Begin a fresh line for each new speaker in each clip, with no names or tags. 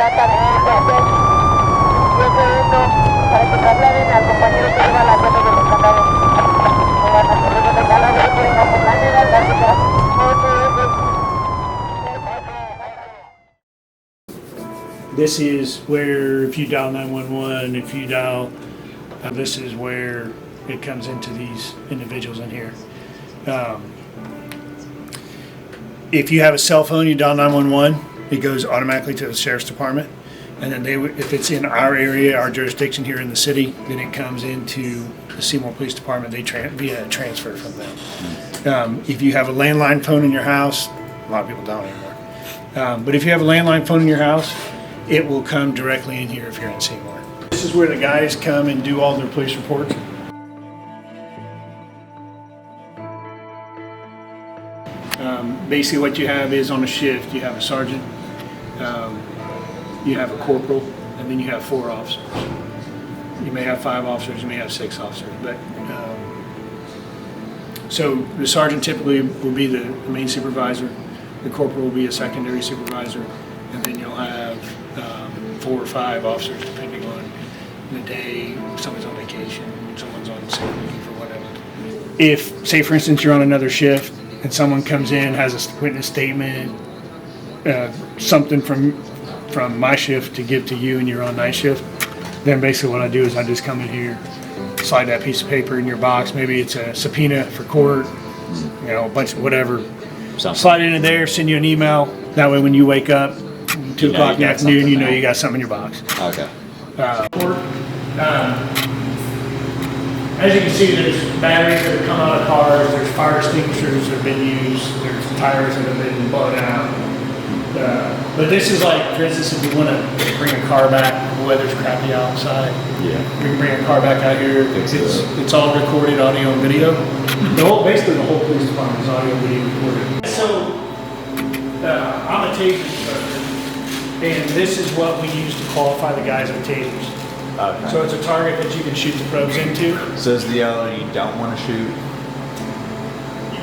trata de hacer 10 segundos para que trasladen al compañero que lleva las cosas de los candados.
This is where if you dial 911, if you dial, this is where it comes into these individuals in here. If you have a cell phone, you dial 911, it goes automatically to the Sheriff's Department. And then if it's in our area, our jurisdiction here in the city, then it comes into the Seymour Police Department. They via transfer from them. If you have a landline phone in your house, a lot of people don't anymore. But if you have a landline phone in your house, it will come directly in here if you're in Seymour. This is where the guys come and do all their police reports. Basically what you have is on a shift, you have a sergeant, you have a corporal, and then you have 4 officers. You may have 5 officers, you may have 6 officers, but so the sergeant typically will be the main supervisor, the corporal will be a secondary supervisor, and then you'll have 4 or 5 officers depending on the day. Someone's on vacation, someone's on sick leave or whatever. If, say for instance, you're on another shift and someone comes in, has a witness statement, something from my shift to give to you and you're on night shift, then basically what I do is I just come in here, slide that piece of paper in your box. Maybe it's a subpoena for court, you know, a bunch of whatever. Something. Slide it in there, send you an email. That way when you wake up, 2 o'clock in the afternoon, you know you got something in your box.
Okay.
As you can see, there's batteries that have come out of cars, there's fire extinguishers that have been used, there's tires that have been blown out. But this is like, for instance, if you want to bring a car back, the weather's crappy outside,
yeah,
you can bring a car back out here. It's all recorded audio and video. Basically the whole police department is audio and video recorded. So I'm a taser instructor, and this is what we use to qualify the guys with tasers.
Okay.
So it's a target that you can shoot the probes into.
So is the yellow you don't want to shoot?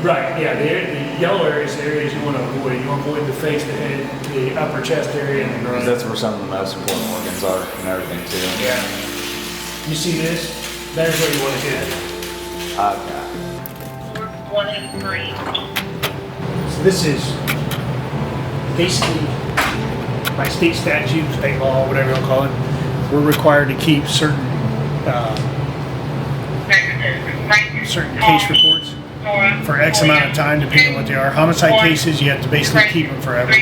Right, yeah, the yellow areas, the areas you want to avoid. You want to avoid the face, the head, the upper chest area, and the groin.
Because that's where some of the most important organs are and everything too.
Yeah. You see this? There's where you want to hit.
Okay. 183.
So this is basically by state statute, state law, whatever you'll call it. We're required to keep certain case reports for X amount of time, depending on what they are. Homicide cases, you have to basically keep them forever.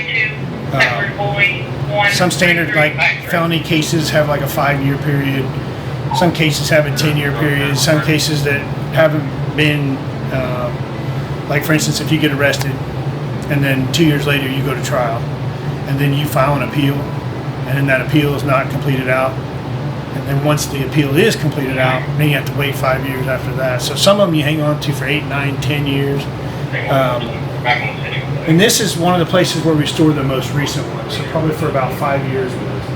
Some standard, like felony cases, have like a 5-year period. Some cases have a 10-year period. Some cases that haven't been, like for instance, if you get arrested and then 2 years later you go to trial and then you file an appeal, and then that appeal is not completed out. And then once the appeal is completed out, then you have to wait 5 years after that. So some of them you hang on to for 8, 9, 10 years. And this is one of the places where we store the most recent ones, so probably for about 5 years worth.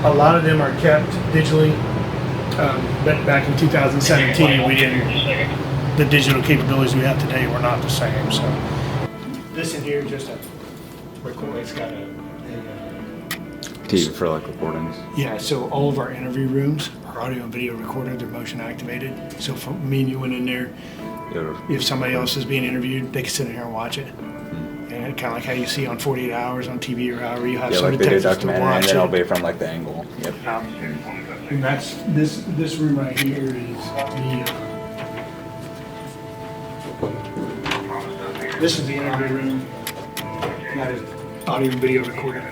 A lot of them are kept digitally, but back in 2017, we didn't, the digital capabilities we have today were not the same. So this in here just a record, it's got a
TV for like recordings.
Yeah, so all of our interview rooms are audio and video recorded, they're motion activated. So if me and you went in there, if somebody else is being interviewed, they can sit in here and watch it. And kind of like how you see on 48 Hours on TV or however you have somebody
like
text to watch
and then it'll
it.
be from like the angle. Yep.
And that's, this room right here is this is the interview room. That is audio and video recorded.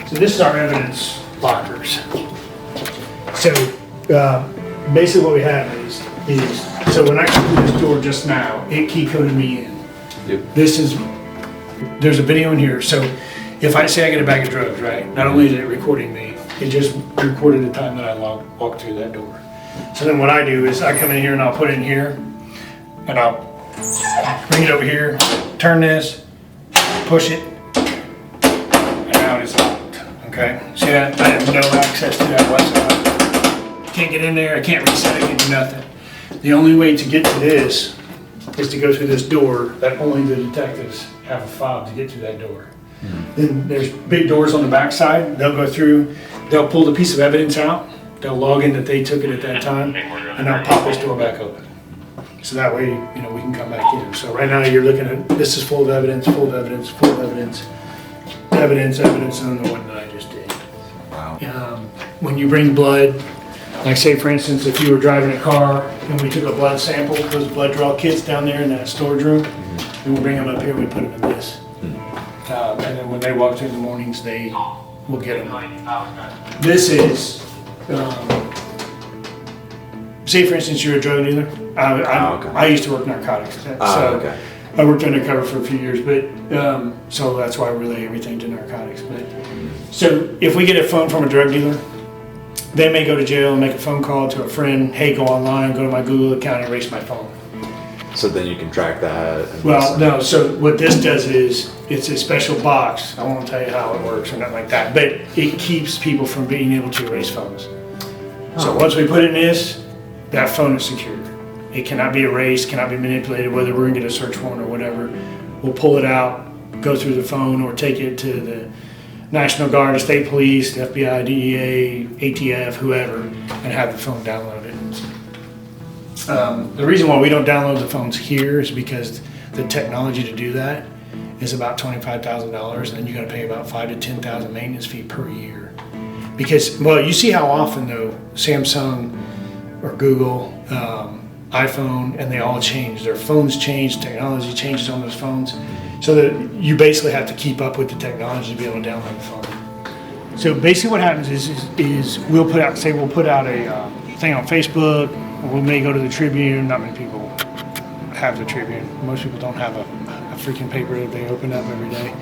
So this is our evidence lockers. So basically what we have is so when I come through this door just now, it key coded me in.
Yep.
There's a video in here. So if I say I get a bag of drugs, right? Not only is it recording me, it just recorded the time that I walked through that door. So then what I do is I come in here and I'll put it in here, and I'll bring it over here, turn this, push it, and now it is locked. Okay, see that? I have no access to that whatsoever. Can't get in there, I can't reset it, can't do nothing. The only way to get to this is to go through this door that only the detectives have a fob to get through that door. Then there's big doors on the back side. They'll go through, they'll pull the piece of evidence out, they'll log in that they took it at that time, and they'll pop this door back open. So that way, we can come back in. So right now you're looking at, this is full of evidence, full of evidence, full of evidence, evidence, and then the one that I just did.
Wow.
When you bring blood, like say for instance, if you were driving a car and we took a blood sample, those blood draw kits down there in that storage room, and we'll bring them up here, we put them in this. And then when they walk through in the mornings, they will get them. This is, say for instance, you're a drug dealer. I used to work narcotics, so I worked undercover for a few years, but so that's why I relay everything to narcotics. But so if we get a phone from a drug dealer, they may go to jail and make a phone call to a friend. Hey, go online, go to my Google account, erase my phone.
So then you can track that. And
Well, no. So what this does is it's a special box. I won't tell you how it works or nothing like that, but it keeps people from being able to erase phones. So once we put it in this, that phone is secure. It cannot be erased, cannot be manipulated, whether we're gonna get a search warrant or whatever. We'll pull it out, go through the phone, or take it to the National Guard, the State Police, the FBI, DEA, ATF, whoever, and have the phone downloaded. The reason why we don't download the phones here is because the technology to do that is about $25,000, and then you gotta pay about $5,000 to $10,000 maintenance fee per year. Because, well, you see how often though, Samsung or Google, iPhone, and they all change. Their phones change, technology changes on those phones. So that you basically have to keep up with the technology to be able to download the phone. So basically what happens is we'll put out a thing on Facebook, or we may go to the Tribune. Not many people have the Tribune. Most people don't have a freaking paper that they open up every day.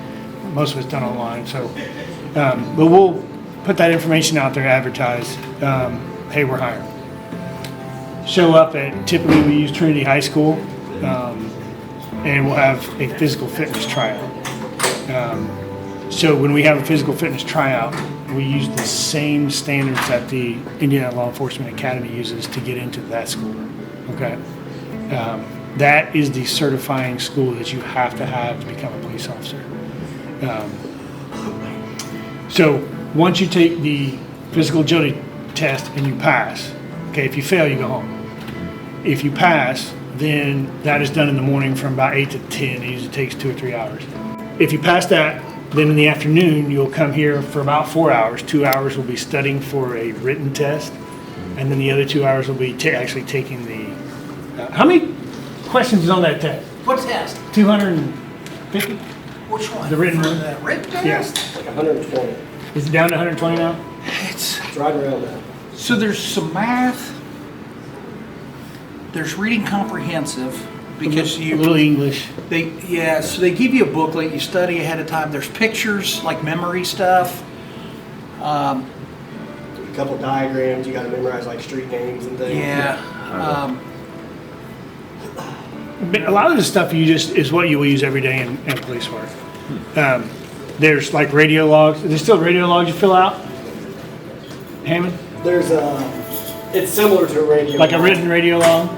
Most of it's done online. So, but we'll put that information out there, advertise, hey, we're hiring. Show up at, typically we use Trinity High School, and we'll have a physical fitness tryout. So when we have a physical fitness tryout, we use the same standards that the Indiana Law Enforcement Academy uses to get into that school, okay? That is the certifying school that you have to become a police officer. So once you take the physical agility test and you pass, okay, if you fail, you go home. If you pass, then that is done in the morning from about 8 to 10. It usually takes 2 or 3 hours. If you pass that, then in the afternoon, you'll come here for about 4 hours. 2 hours will be studying for a written test, and then the other 2 hours will be actually taking the, how many questions is on that test?
What test?
250?
Which one?
The written one?
The written test?
Yes.
Like 120.
Is it down to 120 now?
It's,
It's right around that.
so there's some math, there's reading comprehensive, because
A little English.
so they give you a booklet, you study ahead of time, there's pictures, like memory stuff.
A couple diagrams, you got to memorize like street names and things.
But a lot of the stuff is what you will use every day in police work. There's like radio logs. Is there still radio logs you fill out? Hammond?
There's it's similar to a radio.
Like a
log.
written radio log?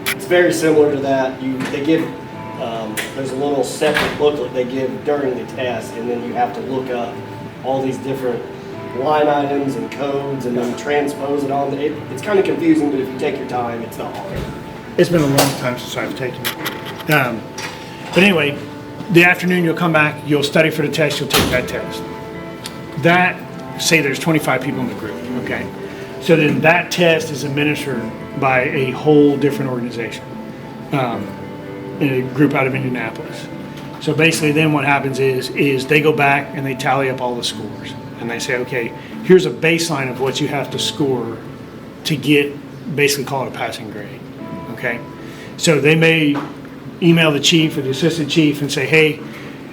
It's very similar to that. They give, there's a little separate booklet they give during the test, and then you have to look up all these different line items and codes, and then transpose it on. It's kind of confusing, but if you take your time, it's not hard.
It's been a long time since I've taken it. But anyway, the afternoon you'll come back, you'll study for the test, you'll take that test. Say there's 25 people in the group, okay? So then that test is administered by a whole different organization, a group out of Indianapolis. So basically then what happens is they go back and they tally up all the scores. And they say, okay, here's a baseline of what you have to score to get, basically call it a passing grade, okay? So they may email the chief or the assistant chief and say, hey,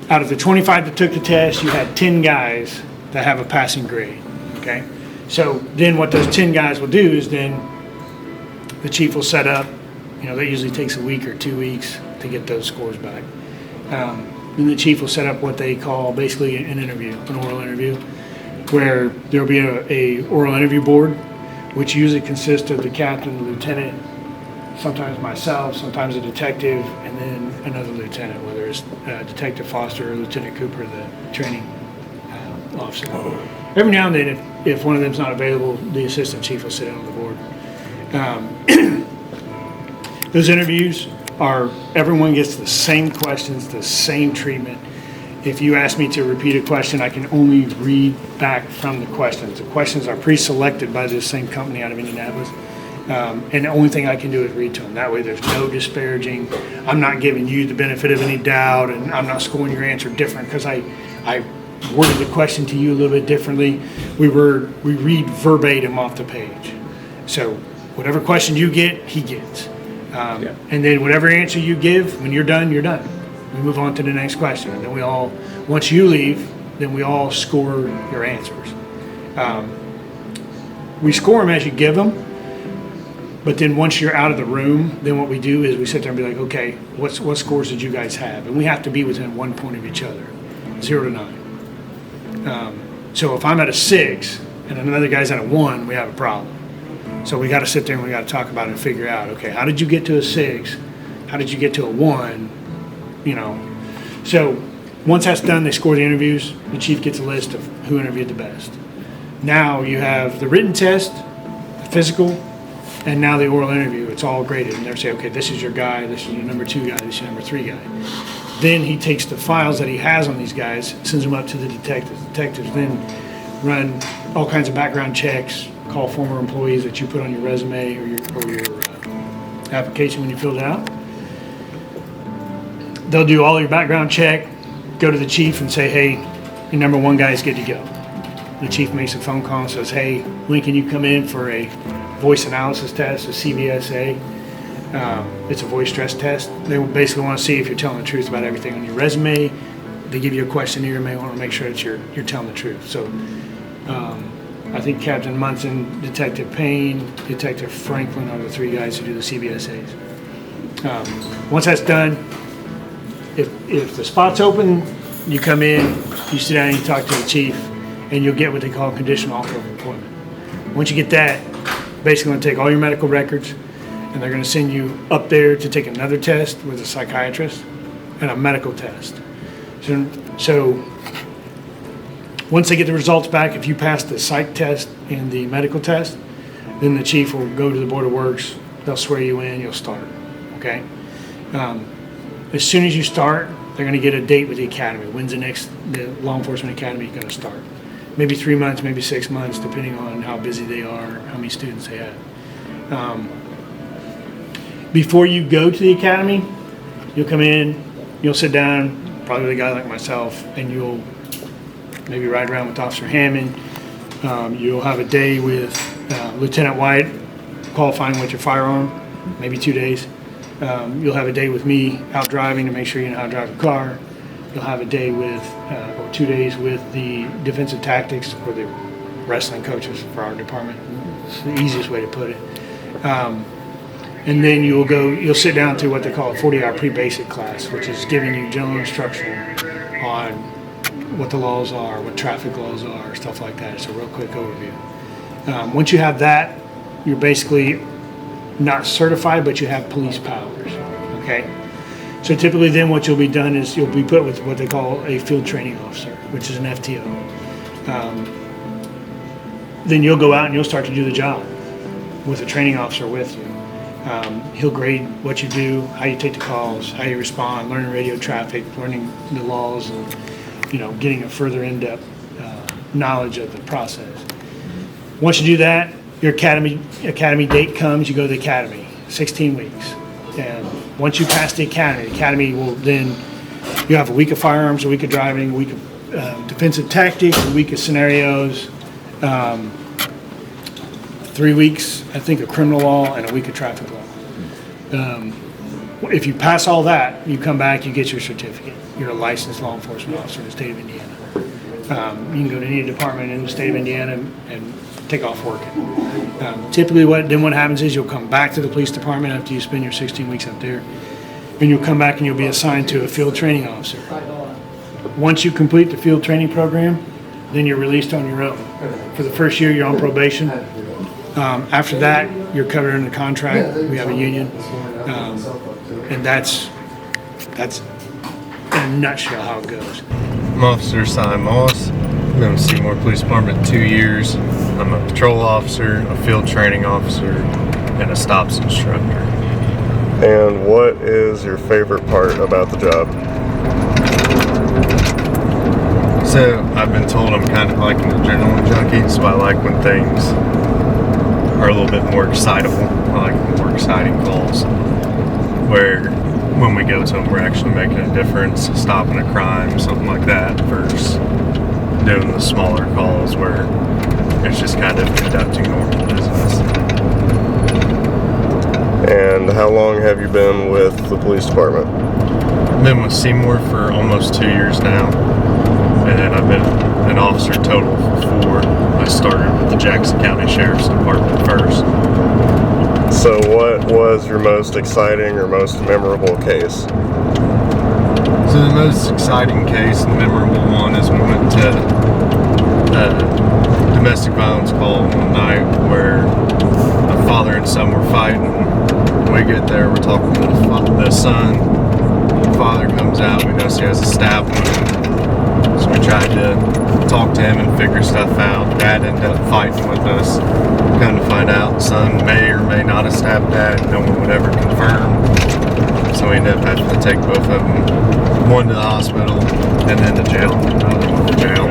out of the 25 that took the test, you had 10 guys that have a passing grade, okay? So then what those 10 guys will do is then the chief will set up, that usually takes a week or 2 weeks to get those scores back. Then the chief will set up what they call basically an interview, an oral interview, where there'll be a oral interview board which usually consists of the captain, the lieutenant, sometimes myself, sometimes a detective, and then another lieutenant, whether it's Detective Foster or Lieutenant Cooper, the training officer. Every now and then, if one of them's not available, the assistant chief will sit in on the board. Those interviews are, everyone gets the same questions, the same treatment. If you ask me to repeat a question, I can only read back from the questions. The questions are pre-selected by this same company out of Indianapolis. And the only thing I can do is read to them. That way there's no disparaging. I'm not giving you the benefit of any doubt, and I'm not scoring your answer different because I worded the question to you a little bit differently. We read verbatim off the page. So whatever question you get, he gets. And then whatever answer you give, when you're done, you're done. We move on to the next question. And then we all, once you leave, then we all score your answers. We score them as you give them. But then once you're out of the room, then what we do is we sit there and be like, okay, what scores did you guys have? And we have to be within 1 point of each other, 0 to 9. So if I'm at a 6 and another guy's at a 1, we have a problem. So we got to sit there and we got to talk about it and figure out, okay, how did you get to a 6? How did you get to a 1? You know, so once that's done, they score the interviews. The chief gets a list of who interviewed the best. Now you have the written test, the physical, and now the oral interview. It's all graded, and they're saying, okay, this is your guy, this is your number 2 guy, this is your number 3 guy. Then he takes the files that he has on these guys, sends them up to the detectives. Detectives then run all kinds of background checks, call former employees that you put on your resume or your application when you filled it out. They'll do all your background check, go to the chief and say, hey, your number 1 guy is good to go. The chief makes a phone call and says, hey, when can you come in for a voice analysis test, a CVSA? It's a voice stress test. They basically want to see if you're telling the truth about everything on your resume. They give you a questionnaire, you may want to make sure that you're telling the truth. So I think Captain Munson, Detective Payne, Detective Franklin are the 3 guys who do the CVSAs. Once that's done, if the spot's open, you come in, you sit down and you talk to the chief, and you'll get what they call conditional offer of employment. Once you get that, basically going to take all your medical records, and they're going to send you up there to take another test with a psychiatrist and a medical test. So once they get the results back, if you pass the psych test and the medical test, then the chief will go to the Board of Works, they'll swear you in, you'll start, okay? As soon as you start, they're going to get a date with the academy. When's the law enforcement academy going to start? Maybe 3 months, maybe 6 months, depending on how busy they are, how many students they have. Before you go to the academy, you'll come in, you'll sit down, probably with a guy like myself, and you'll maybe ride around with Officer Hammond. You'll have a day with Lieutenant White, qualifying with your firearm, maybe 2 days. You'll have a day with me out driving to make sure you know how to drive a car. You'll have a day with, or 2 days with the defensive tactics or the wrestling coaches for our department. It's the easiest way to put it. And then you'll sit down to what they call a 40-hour pre-basic class, which is giving you general instruction on what the laws are, what traffic laws are, stuff like that. It's a real quick overview. Once you have that, you're basically not certified, but you have police powers, okay? So typically then what you'll be done is you'll be put with what they call a field training officer, which is an FTO. Then you'll go out and you'll start to do the job with a training officer with you. He'll grade what you do, how you take the calls, how you respond, learning radio traffic, learning the laws, and getting a further in-depth knowledge of the process. Once you do that, your academy date comes, you go to the academy, 16 weeks. And once you pass the academy will then, you have a week of firearms, a week of driving, a week of defensive tactics, a week of scenarios, 3 weeks, I think, of criminal law, and a week of traffic law. If you pass all that, you come back, you get your certificate. You're a licensed law enforcement officer in the state of Indiana. You can go to any department in the state of Indiana and take off working. Typically what happens is you'll come back to the police department after you spend your 16 weeks up there, and you'll come back and you'll be assigned to a field training officer. Once you complete the field training program, then you're released on your own. For the first year, you're on probation. After that, you're covered under contract. We have a union. And that's in a nutshell how it goes.
I'm Officer Seymour Moss. I've been with Seymour Police Department 2 years. I'm a patrol officer, a field training officer, and a stops instructor.
And what is your favorite part about the job?
So I've been told I'm kind of like an adrenaline junkie, so I like when things are a little bit more excitable. I like more exciting calls where when we go to them, we're actually making a difference, stopping a crime, something like that, versus doing the smaller calls where it's just kind of conducting normal business.
And how long have you been with the police department?
I've been with Seymour for almost 2 years now, and I've been an officer total for 4. I started with the Jackson County Sheriff's Department first.
So what was your most exciting or most memorable case?
So the most exciting case and memorable one is we went to a domestic violence call one night where a father and son were fighting. When we get there, we're talking to the son. The father comes out, we notice he has a stab wound. So we tried to talk to him and figure stuff out. Dad ended up fighting with us. Come to find out, the son may or may not have stabbed Dad. No one would ever confirm. So we ended up having to take both of them, one to the hospital and then to jail, another one to jail.